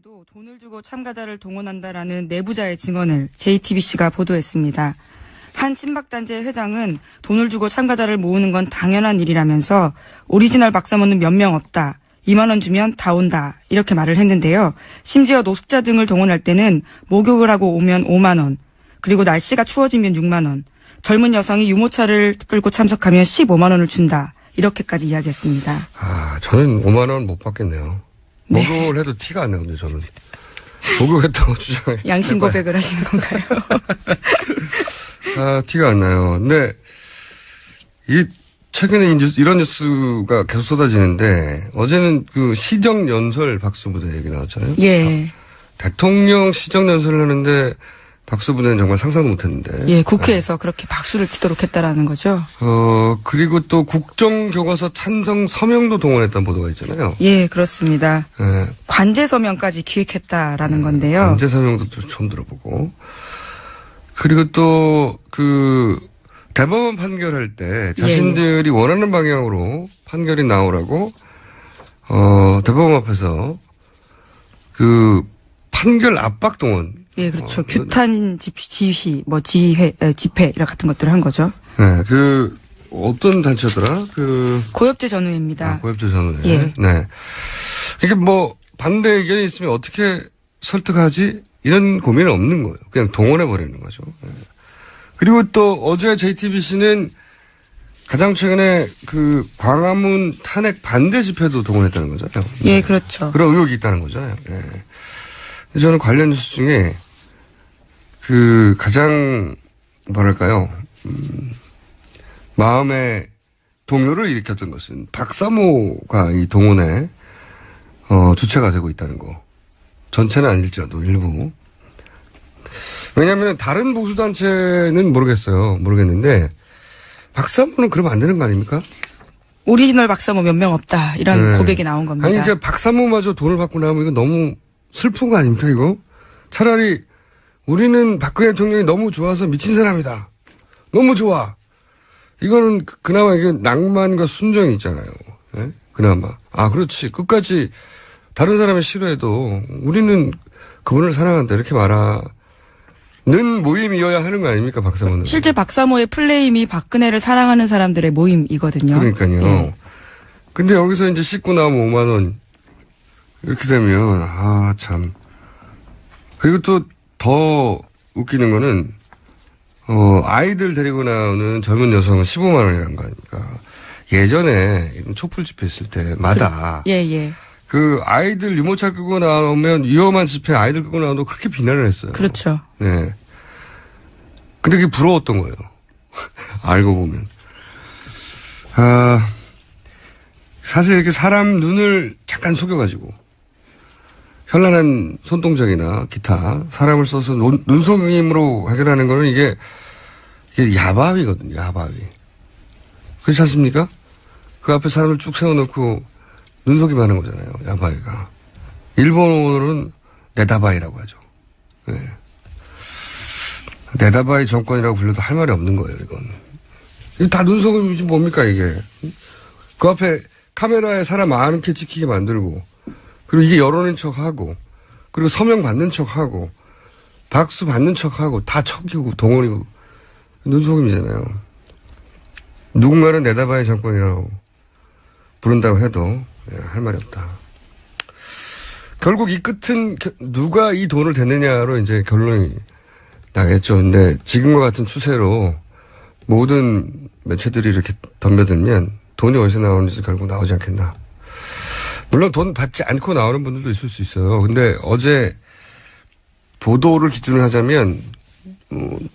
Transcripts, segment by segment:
도 돈을 주고 참가자를 동원한다라는 내부자의 증언을 JTBC가 보도했습니다. 한 친박단체 회장은 돈을 주고 참가자를 모으는 건 당연한 일이라면서 오리지널 박사모는 몇 명 없다. 2만 원 주면 다 온다. 이렇게 말을 했는데요. 심지어 노숙자 등을 동원할 때는 목욕을 하고 오면 5만 원. 그리고 날씨가 추워지면 6만 원. 젊은 여성이 유모차를 끌고 참석하면 15만 원을 준다. 이렇게까지 이야기했습니다. 저는 5만 원 못 받겠네요. 목욕을 해도 티가 안 나거든요, 저는. 목욕했다고 주장해. 양심 고백을 하시는 건가요? 티가 안 나요. 근데, 최근에 이런 뉴스가 계속 쏟아지는데, 어제는 그 시정연설 박수부대 얘기 나왔잖아요. 예. 대통령 시정연설을 하는데, 박수부대는 정말 상상도 못 했는데. 예, 국회에서 그렇게 박수를 치도록 했다라는 거죠. 그리고 또 국정교과서 찬성 서명도 동원했다는 보도가 있잖아요. 예, 그렇습니다. 예. 관제 서명까지 기획했다라는 건데요. 관제 서명도 또 처음 들어보고. 그리고 또, 대법원 판결할 때 자신들이 원하는 방향으로 판결이 나오라고, 대법원 앞에서 판결 압박 동원. 예, 그렇죠. 규탄 지휘, 집회, 이런 같은 것들을 한 거죠. 네, 어떤 단체더라? 고엽제 전우회입니다. 고엽제 전우회. 예. 네. 이게 반대 의견이 있으면 어떻게 설득하지? 이런 고민은 없는 거예요. 그냥 동원해버리는 거죠. 네. 그리고 또 어제 JTBC는 가장 최근에 광화문 탄핵 반대 집회도 동원했다는 거잖아요. 네. 예, 그렇죠. 그런 의혹이 있다는 거잖아요. 네. 저는 관련 뉴스 중에 가장 뭐랄까요, 마음에 동요를 일으켰던 것은 박사모가 이 동원에 주체가 되고 있다는 거. 전체는 아닐지라도 일부. 왜냐하면 다른 보수단체는 모르겠는데 박사모는 그러면 안 되는 거 아닙니까? 오리지널 박사모 몇 명 없다. 이런 고백이 나온 겁니다. 아니, 그러니까 박사모마저 돈을 받고 나오면 이거 너무 슬픈 거 아닙니까, 이거? 차라리 우리는 박근혜 대통령이 너무 좋아서 미친 사람이다. 너무 좋아. 이거는 그나마 이게 낭만과 순정이 있잖아요. 네? 그나마. 그렇지. 끝까지 다른 사람이 싫어해도 우리는 그분을 사랑한다. 이렇게 말하는 모임이어야 하는 거 아닙니까, 박사모는? 실제 박사모의 플레임이 박근혜를 사랑하는 사람들의 모임이거든요. 그러니까요. 예. 근데 여기서 이제 씻고 나오면 5만 원. 이렇게 되면, 참. 그리고 또 더 웃기는 거는, 아이들 데리고 나오는 젊은 여성은 15만 원이라는 거 아닙니까? 예전에 이런 촛불 집회 있을 때마다. 예. 아이들 유모차 끌고 나오면 위험한 집회 아이들 끌고 나와도 그렇게 비난을 했어요. 그렇죠. 네. 근데 그게 부러웠던 거예요. 알고 보면. 사실 이렇게 사람 눈을 잠깐 속여가지고, 현란한 손동작이나 기타, 사람을 써서 눈속임으로 해결하는 거는 이게 야바위거든요, 야바위. 그렇지 않습니까? 그 앞에 사람을 쭉 세워놓고 눈속임 하는 거잖아요, 야바위가. 일본어로는 네다바이라고 하죠. 네. 네다바이 정권이라고 불러도 할 말이 없는 거예요, 이건. 이거 다 눈속임이지 뭡니까, 이게. 그 앞에 카메라에 사람 많게 찍히게 만들고, 그리고 이게 여론인 척하고, 그리고 서명 받는 척하고, 박수 받는 척하고, 다 척이고, 동원이고, 눈속임이잖아요. 누군가는 네다바이 정권이라고 부른다고 해도 할 말이 없다. 결국 이 끝은 누가 이 돈을 댔느냐로 이제 결론이 나겠죠. 근데 지금과 같은 추세로 모든 매체들이 이렇게 덤벼들면 돈이 어디서 나오는지 결국 나오지 않겠나. 물론 돈 받지 않고 나오는 분들도 있을 수 있어요. 근데 어제 보도를 기준으로 하자면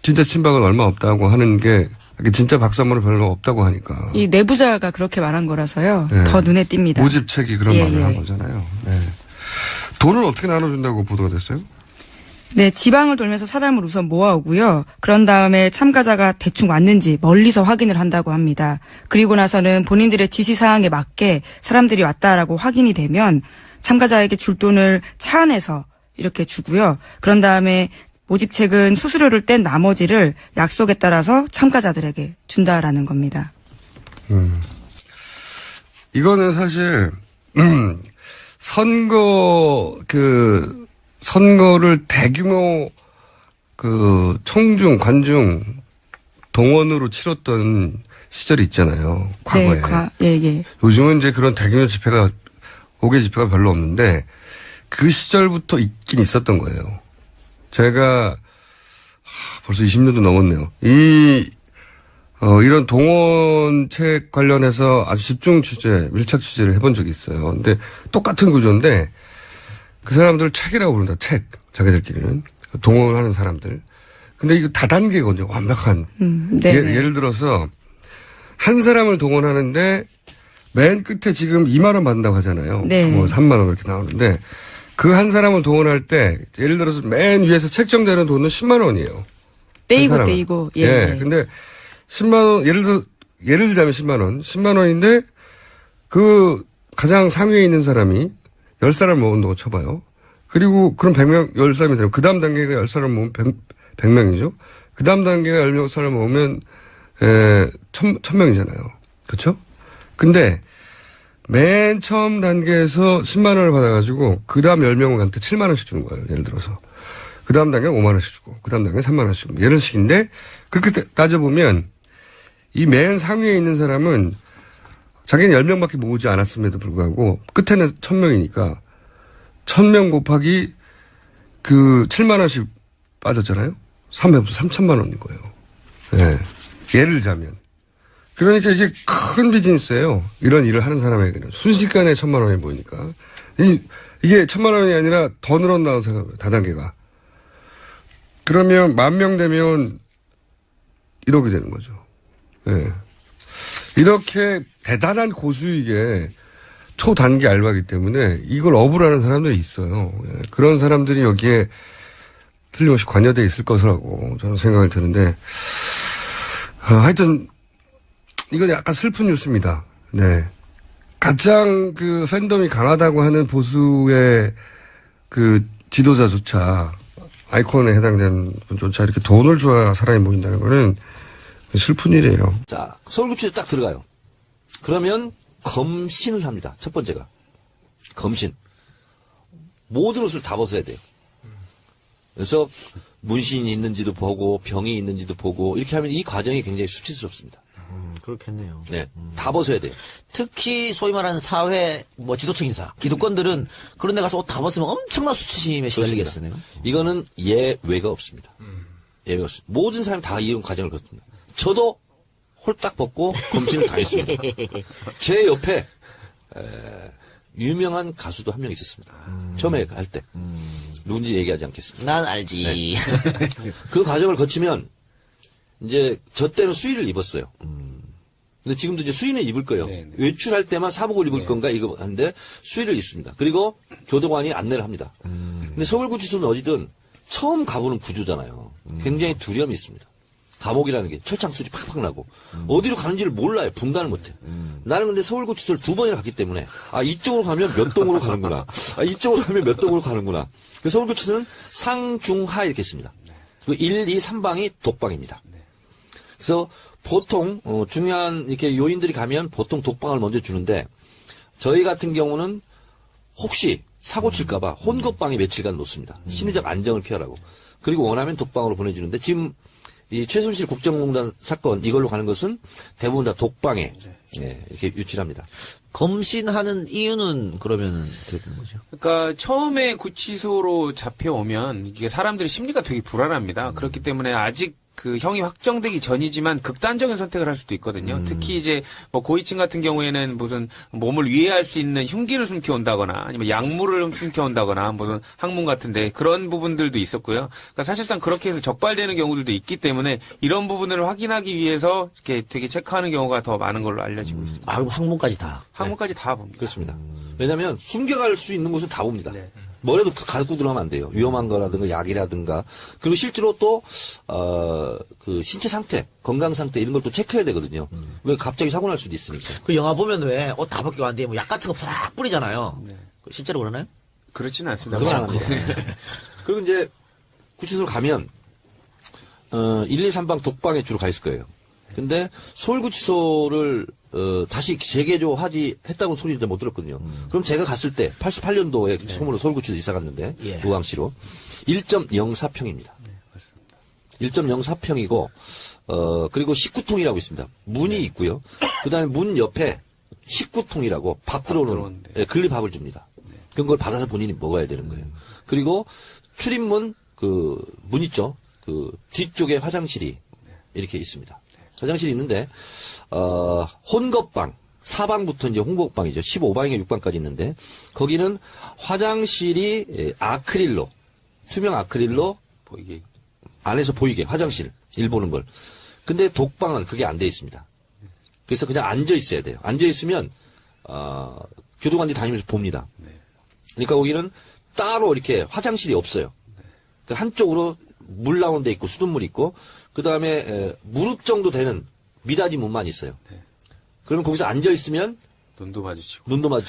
진짜 친박은 얼마 없다고 하는 게 진짜 박사모는 별로 없다고 하니까. 이 내부자가 그렇게 말한 거라서요. 네. 더 눈에 띕니다. 모집책이 그런 말을 한 거잖아요. 네. 돈을 어떻게 나눠준다고 보도가 됐어요? 네, 지방을 돌면서 사람을 우선 모아오고요. 그런 다음에 참가자가 대충 왔는지 멀리서 확인을 한다고 합니다. 그리고 나서는 본인들의 지시사항에 맞게 사람들이 왔다라고 확인이 되면 참가자에게 줄 돈을 차 안에서 이렇게 주고요. 그런 다음에 모집책은 수수료를 뗀 나머지를 약속에 따라서 참가자들에게 준다라는 겁니다. 이거는 사실 선거를 대규모 청중, 관중 동원으로 치렀던 시절이 있잖아요. 과거에. 예. 요즘은 이제 그런 대규모 집회가, 5개 집회가 별로 없는데 그 시절부터 있긴 있었던 거예요. 제가 벌써 20년도 넘었네요. 이런 동원책 관련해서 아주 집중 취재, 밀착 취재를 해본 적이 있어요. 근데 똑같은 구조인데 그 사람들을 책이라고 부른다. 책. 자기들끼리는. 동원하는 사람들. 근데 이거 다단계거든요. 완벽한. 예를 들어서 한 사람을 동원하는데 맨 끝에 지금 2만 원 받는다고 하잖아요. 네. 뭐 3만 원 이렇게 나오는데 그 한 사람을 동원할 때 예를 들어서 맨 위에서 책정되는 돈은 10만 원이에요. 떼이고. 예. 근데 10만 원, 예를 들자면 10만 원. 10만 원인데 그 가장 상위에 있는 사람이 10사람 모은다고 쳐봐요. 그리고 그럼 100명, 10사람이 되면 그 다음 단계가 10사람 모으면 100명이죠. 그 다음 단계가 10사람 모으면 1000명이잖아요. 그렇죠? 근데 맨 처음 단계에서 10만 원을 받아가지고 그 다음 10명한테 7만 원씩 주는 거예요. 예를 들어서. 그 다음 단계 5만 원씩 주고 그 다음 단계 3만 원씩 주고 이런 식인데 그렇게 따져보면 이 맨 상위에 있는 사람은 자기는 10명밖에 모으지 않았음에도 불구하고 끝에는 1000명이니까 1000명 곱하기 그 7만 원씩 빠졌잖아요. 3천만 원인 거예요. 예. 예를 들자면. 그러니까 이게 큰 비즈니스예요. 이런 일을 하는 사람에게는. 순식간에 1000만 원이 모이니까. 이게 1000만 원이 아니라 더 늘어나서 생각해요. 다단계가. 그러면 10,000명 되면 1억이 되는 거죠. 예. 이렇게 대단한 고수익의 초단기 알바기 때문에 이걸 업으라는 사람들이 있어요. 예. 그런 사람들이 여기에 틀림없이 관여되어 있을 것이라고 저는 생각을 드는데, 하여튼, 이건 약간 슬픈 뉴스입니다. 네. 가장 팬덤이 강하다고 하는 보수의 지도자조차, 아이콘에 해당되는 분조차 이렇게 돈을 줘야 사람이 모인다는 거는 슬픈 일이에요. 자, 서울구치소에 딱 들어가요. 그러면 검신을 합니다. 첫 번째가. 검신. 모든 옷을 다 벗어야 돼요. 그래서 문신이 있는지도 보고 병이 있는지도 보고 이렇게 하면 이 과정이 굉장히 수치스럽습니다. 그렇겠네요. 네. 다 벗어야 돼요. 특히 소위 말하는 사회 지도층 인사, 기득권들은 그런 데 가서 옷 다 벗으면 엄청난 수치심에 시달리겠으네요. 이거는 예외가 없습니다. 예외가 없습니다. 모든 사람이 다 이런 과정을 거칩니다. 저도 홀딱 벗고 검진을 다 했습니다. 제 옆에 유명한 가수도 한 명 있었습니다. 처음에 할 때. 누군지 얘기하지 않겠습니다. 난 알지. 네. 그 과정을 거치면 이제 저 때는 수의를 입었어요. 근데 지금도 이제 수의는 입을 거예요. 네네. 외출할 때만 사복을 입을 건가 이거 하는데 수의를 입습니다. 그리고 교도관이 안내를 합니다. 근데 서울구치소는 어디든 처음 가보는 구조잖아요. 굉장히 두려움이 있습니다. 감옥이라는 게 철창 소리 팍팍 나고 어디로 가는지를 몰라요. 분간을 못해. 나는 근데 서울구치소를 2번이나 갔기 때문에 이쪽으로 가면 몇 동으로 가는구나. 이쪽으로 가면 몇 동으로 가는구나. 그래서 서울구치소는 상, 중, 하 이렇게 있습니다. 그 1, 2, 3방이 독방입니다. 그래서 보통 중요한 이렇게 요인들이 가면 보통 독방을 먼저 주는데 저희 같은 경우는 혹시 사고 칠까봐 혼겁방에 며칠간 놓습니다. 심리적 안정을 피하라고. 그리고 원하면 독방으로 보내주는데 지금 이 최순실 국정농단 사건 이걸로 가는 것은 대부분 다 독방에 이렇게 유치합니다. 검신하는 이유는 그러면은 어떻게 되는 거죠? 그러니까 처음에 구치소로 잡혀오면 이게 사람들의 심리가 되게 불안합니다. 그렇기 때문에 아직 그 형이 확정되기 전이지만 극단적인 선택을 할 수도 있거든요. 특히 이제 뭐 고위층 같은 경우에는 무슨 몸을 위해할 수 있는 흉기를 숨겨온다거나 아니면 약물을 숨겨온다거나 무슨 학문 같은데 그런 부분들도 있었고요. 그러니까 사실상 그렇게 해서 적발되는 경우들도 있기 때문에 이런 부분을 확인하기 위해서 이렇게 되게 체크하는 경우가 더 많은 걸로 알려지고 있습니다. 그럼 항문까지 다. 학문까지 다 봅니다. 그렇습니다. 왜냐하면 숨겨갈 수 있는 곳은 다 봅니다. 네. 뭐라도 갖고 들어가면 안 돼요. 위험한 거라든가 약이라든가. 그리고 실제로 또, 그 신체 상태, 건강 상태 이런 걸 또 체크해야 되거든요. 왜 갑자기 사고 날 수도 있으니까. 그 영화 보면 왜 옷 다 벗기고 안 돼? 뭐 약 같은 거 팍 뿌리잖아요. 실제로 그러나요? 그렇지는 않습니다. 그건 안 합니다. 그리고 이제 구치소로 가면, 1, 2, 3방 독방에 주로 가 있을 거예요. 근데 서울구치소를 다시 했다고 소리를 못 들었거든요. 그럼 제가 갔을 때, 88년도에 처음으로 서울구치소 이사 갔는데, 예. 의왕시로, 1.04평입니다. 1.04평이고, 그리고 19통이라고 있습니다. 문이 있고요. 그 다음에 문 옆에 19통이라고 밥 들어오는, 예, 글리밥을 줍니다. 그런 걸 받아서 본인이 먹어야 되는 거예요. 그리고 출입문, 문 있죠? 뒤쪽에 화장실이 이렇게 있습니다. 화장실이 있는데, 혼겁방, 4방부터 이제 혼겁방이죠. 15방에 6방까지 있는데, 거기는 화장실이 아크릴로, 투명 아크릴로, 보이게. 안에서 보이게, 화장실, 일 보는 걸. 근데 독방은 그게 안 돼 있습니다. 그래서 그냥 앉아 있어야 돼요. 앉아 있으면, 교도관들이 다니면서 봅니다. 그러니까 거기는 따로 이렇게 화장실이 없어요. 그 한쪽으로 물 나오는 데 있고, 수돗물 있고, 그 다음에 무릎 정도 되는 미닫이 문만 있어요. 그러면 거기서 앉아 있으면 눈도 마주치고.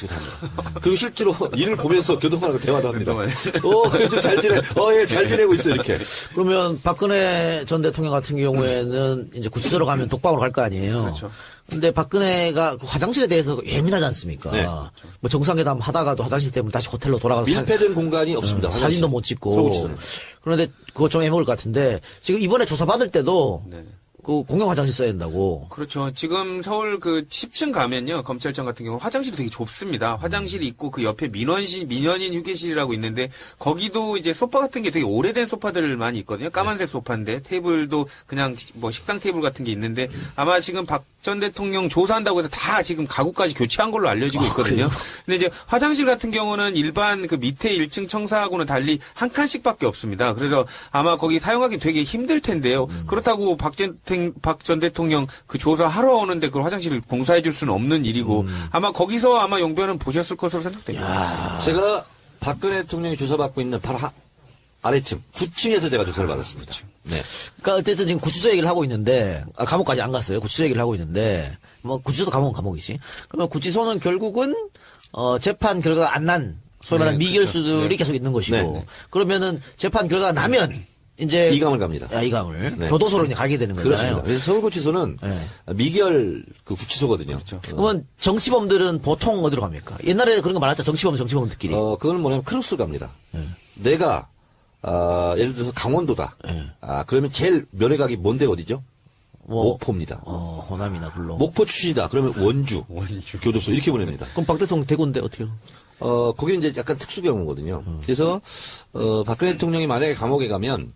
답니다. 그리고 실제로 이를 보면서 교도관하고 대화도 합니다. 눈도 요즘 잘 지내. 예, 잘 지내고 있어, 이렇게. 그러면 박근혜 전 대통령 같은 경우에는 이제 구치소로 가면 독방으로 갈 거 아니에요. 그렇죠. 근데 박근혜가 그 화장실에 대해서 예민하지 않습니까? 네. 뭐 정상회담 하다가도 화장실 때문에 다시 호텔로 돌아가서 밀폐된 공간이 없습니다. 화장실. 사진도 못 찍고. 서울구치소는. 그런데 그거 좀 애먹을 것 같은데 지금 이번에 조사 받을 때도 네. 그 공용 화장실 써야 된다고. 그렇죠. 지금 서울 10층 가면요. 검찰청 같은 경우는 화장실이 되게 좁습니다. 화장실이 있고 그 옆에 민원인 휴게실이라고 있는데 거기도 이제 소파 같은 게 되게 오래된 소파들 많이 있거든요. 까만색 소파인데 테이블도 그냥 뭐 식당 테이블 같은 게 있는데 아마 지금 박 전 대통령 조사한다고 해서 다 지금 가구까지 교체한 걸로 알려지고 있거든요. 근데 이제 화장실 같은 경우는 일반 그 밑에 1층 청사하고는 달리 한 칸씩밖에 없습니다. 그래서 아마 거기 사용하기 되게 힘들 텐데요. 그렇다고 박 전 대통령 그 조사하러 오는데 그 화장실을 공사해 줄 수는 없는 일이고 아마 거기서 아마 용변은 보셨을 것으로 생각됩니다. 제가 박근혜 대통령이 조사받고 있는 바로 아래층, 9층에서 제가 조사를 받았습니다. 네. 그러니까 어쨌든 지금 구치소 얘기를 하고 있는데 감옥까지 안 갔어요. 구치소 얘기를 하고 있는데 뭐 구치소도 감옥은 감옥이지. 그러면 구치소는 결국은 재판 결과가 안 난 소위 말하는 미결수들이 계속 있는 것이고 네. 그러면 재판 결과가 나면 이제 이감을 갑니다. 이감을 네. 교도소로 이제 가게 되는 그렇습니다. 거잖아요. 그래서 서울구치소는 미결 그 구치소거든요. 그러면 정치범들은 보통 어디로 갑니까? 옛날에 그런 거 많았죠. 정치범들끼리. 그건 뭐냐면 크루스 갑니다. 내가 예를 들어서 강원도다. 그러면 제일 면회각이 먼데 어디죠? 뭐, 목포입니다. 호남이나 불로. 목포 출신이다. 그러면 원주 교도소 이렇게 보냅니다. 그럼 박 대통령 대구인데 어떻게? 거기는 이제 약간 특수 경우거든요. 그래서 박근혜 대통령이 만약에 감옥에 가면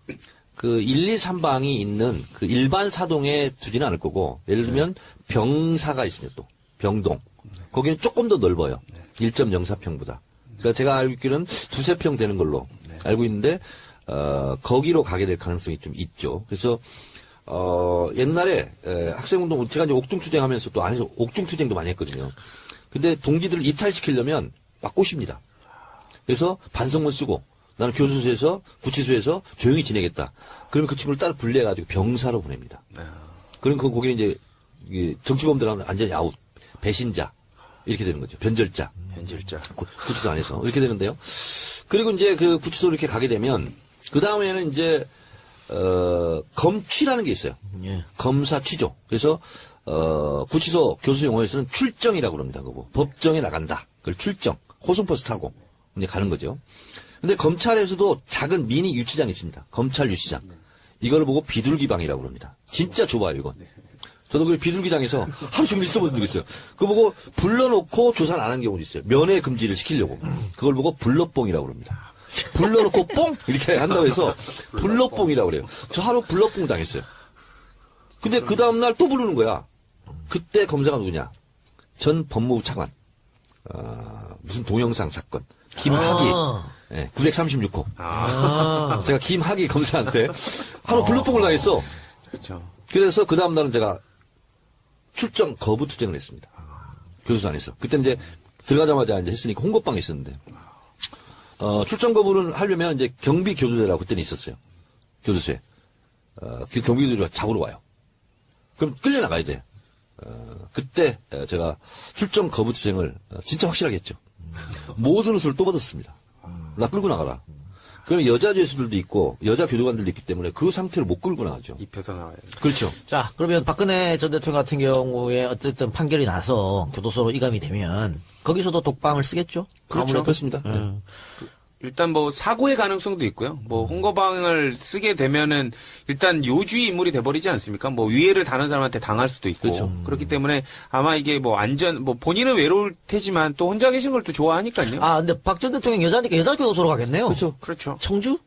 그 1, 2, 3방이 있는 그 일반 사동에 두지는 않을 거고 예를 들면 병사가 있으면 또 병동 거기는 조금 더 넓어요. 1.04평보다. 그러니까 제가 알고 있기로는 2~3평 되는 걸로 알고 있는데 거기로 가게 될 가능성이 좀 있죠. 그래서 옛날에 학생운동 제가 이제 옥중투쟁하면서 또 안에서 옥중투쟁도 많이 했거든요. 근데 동지들을 이탈시키려면 막 꼬십니다. 그래서 반성문 쓰고 나는 교도소에서 구치소에서 조용히 지내겠다. 그러면 그 친구를 따로 분리해가지고 병사로 보냅니다. 그럼 거기는 이제 정치범들하고는 완전히 아웃, 배신자 이렇게 되는 거죠. 변절자. 구치소 안에서 이렇게 되는데요. 그리고 이제 그 구치소 이렇게 가게 되면 그 다음에는 이제 검취라는 게 있어요. 예. 검사 취조. 그래서 구치소 교수 용어에서는 출정이라고 그럽니다. 그거 법정에 나간다. 그걸 출정. 호송버스 타고 이제 가는 거죠. 근데 검찰에서도 작은 미니 유치장이 있습니다. 검찰 유치장. 이걸 보고 비둘기방이라고 그럽니다. 진짜 좁아요, 이건. 저도 그 비둘기장에서 하루 종일 있어본 적 있어요. 그거 보고 불러놓고 조사를 안 한 경우도 있어요. 면회 금지를 시키려고. 그걸 보고 불러뽕이라고 그럽니다. 불러놓고 뽕! 이렇게 한다고 해서 불러뽕이라고 그래요. 저 하루 불러뽕 당했어요. 근데 그 다음날 또 부르는 거야. 그때 검사가 누구냐. 전 법무부 차관. 무슨 동영상 사건. 김학의. 네, 936호. 제가 김학의 검사한테 하루 불러뽕을 당했어. 그렇죠. 그래서 그 다음날은 제가 출정 거부 투쟁을 했습니다. 교도소 안에서. 그때 이제 들어가자마자 이제 했으니까 홍보방에 있었는데. 출정 거부를 하려면 이제 경비 교도대라고 그때는 있었어요. 교도소에. 그 경비 교도대가 잡으러 와요. 그럼 끌려나가야 돼. 그때 제가 출정 거부 투쟁을 진짜 확실하게 했죠. 모든 옷을 또 벗었습니다. 나 끌고 나가라. 그러면 여자 죄수들도 있고 여자 교도관들도 있기 때문에 그 상태를 못 끌고 나가죠. 입혀서 나와요. 그렇죠. 자, 그러면 박근혜 전 대통령 같은 경우에 어쨌든 판결이 나서 교도소로 이감이 되면 거기서도 독방을 쓰겠죠? 그렇죠. 아무래도? 그렇습니다. 네. 일단 뭐 사고의 가능성도 있고요. 뭐 홍거방을 쓰게 되면은 일단 요주의 인물이 돼버리지 않습니까? 뭐 위해를 다른 사람한테 당할 수도 있고 그렇죠. 그렇기 때문에 아마 이게 뭐 본인은 외로울 테지만 또 혼자 계신 걸 또 좋아하니까요. 아, 근데 박 전 대통령 여자니까 여자 교도소로 가겠네요. 그렇죠. 그렇죠. 청주?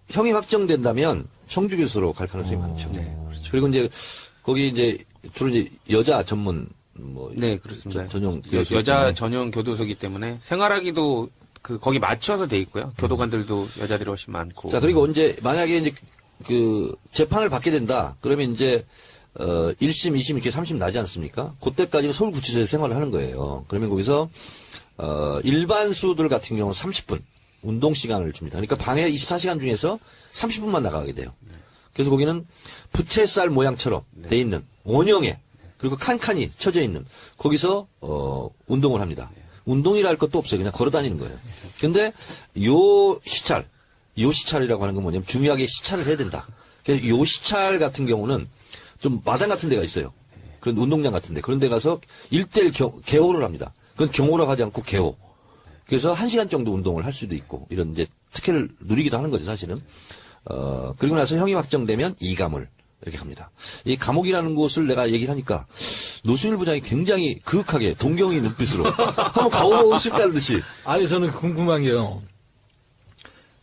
형이 확정된다면 청주 교수로 갈 가능성이 많죠. 네, 그렇죠. 그리고 이제 거기 이제 주로 이제 여자 전문 뭐 네, 그렇습니다. 전용 여자 전용 교도소이기 때문에 생활하기도 거기 맞춰서 돼 있고요. 교도관들도 여자들이 훨씬 많고. 자, 그리고 언제, 만약에 이제 그 재판을 받게 된다. 그러면 이제, 1심, 2심 이렇게 3심 나지 않습니까? 그때까지 서울구치소에 생활을 하는 거예요. 그러면 거기서, 일반 수들 같은 경우는 30분 운동 시간을 줍니다. 그러니까 방에 24시간 중에서 30분만 나가게 돼요. 그래서 거기는 부채살 모양처럼 돼 있는 원형에 그리고 칸칸이 쳐져 있는 거기서, 운동을 합니다. 운동이라 할 것도 없어요. 그냥 걸어 다니는 거예요. 근데 요 시찰이라고 하는 건 뭐냐면 중요하게 시찰을 해야 된다. 그래서 요 시찰 같은 경우는 좀 마당 같은 데가 있어요. 그런 운동장 같은 데. 그런 데 가서 1대1 개호를 합니다. 그건 경호라고 하지 않고 개호. 그래서 1시간 정도 운동을 할 수도 있고 이런 이제 특혜를 누리기도 하는 거죠, 사실은. 그리고 나서 형이 확정되면 이감을 이렇게 합니다. 이 감옥이라는 곳을 내가 얘기를 하니까 노승일 부장이 굉장히 그윽하게 동경의 눈빛으로 한번 가보고 싶다는 듯이. 아니, 저는 궁금한 게요.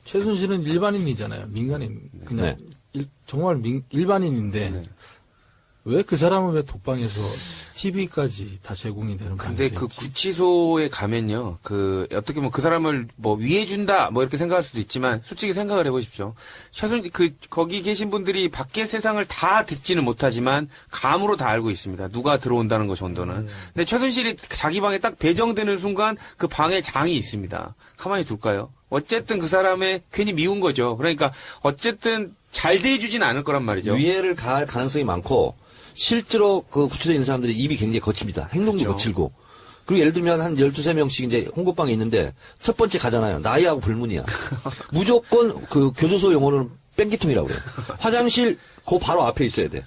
최순실은 일반인이잖아요. 민간인. 그냥 정말 일반인인데 왜 그 사람은 왜 독방에서 TV까지 다 제공이 되는 근데 그 방식이지? 구치소에 가면요, 어떻게 보면 그 사람을 뭐 위해준다, 뭐 이렇게 생각할 수도 있지만, 솔직히 생각을 해보십시오. 거기 계신 분들이 밖의 세상을 다 듣지는 못하지만, 감으로 다 알고 있습니다. 누가 들어온다는 것 정도는. 근데 최순실이 자기 방에 딱 배정되는 순간, 그 방에 장이 있습니다. 가만히 둘까요? 어쨌든 그 사람의 괜히 미운 거죠. 그러니까, 어쨌든 잘 대해주진 않을 거란 말이죠. 위해를 가할 가능성이 많고, 실제로 그 구치소에 있는 사람들이 입이 굉장히 거칩니다. 행동도 그렇죠. 거칠고. 그리고 예를 들면 한 12, 3명씩 이제 홍고방에 있는데 첫 번째 가잖아요. 나이하고 불문이야. 무조건 그 교도소 용어로는 뺑기통이라고 그래요. 화장실 그 바로 앞에 있어야 돼.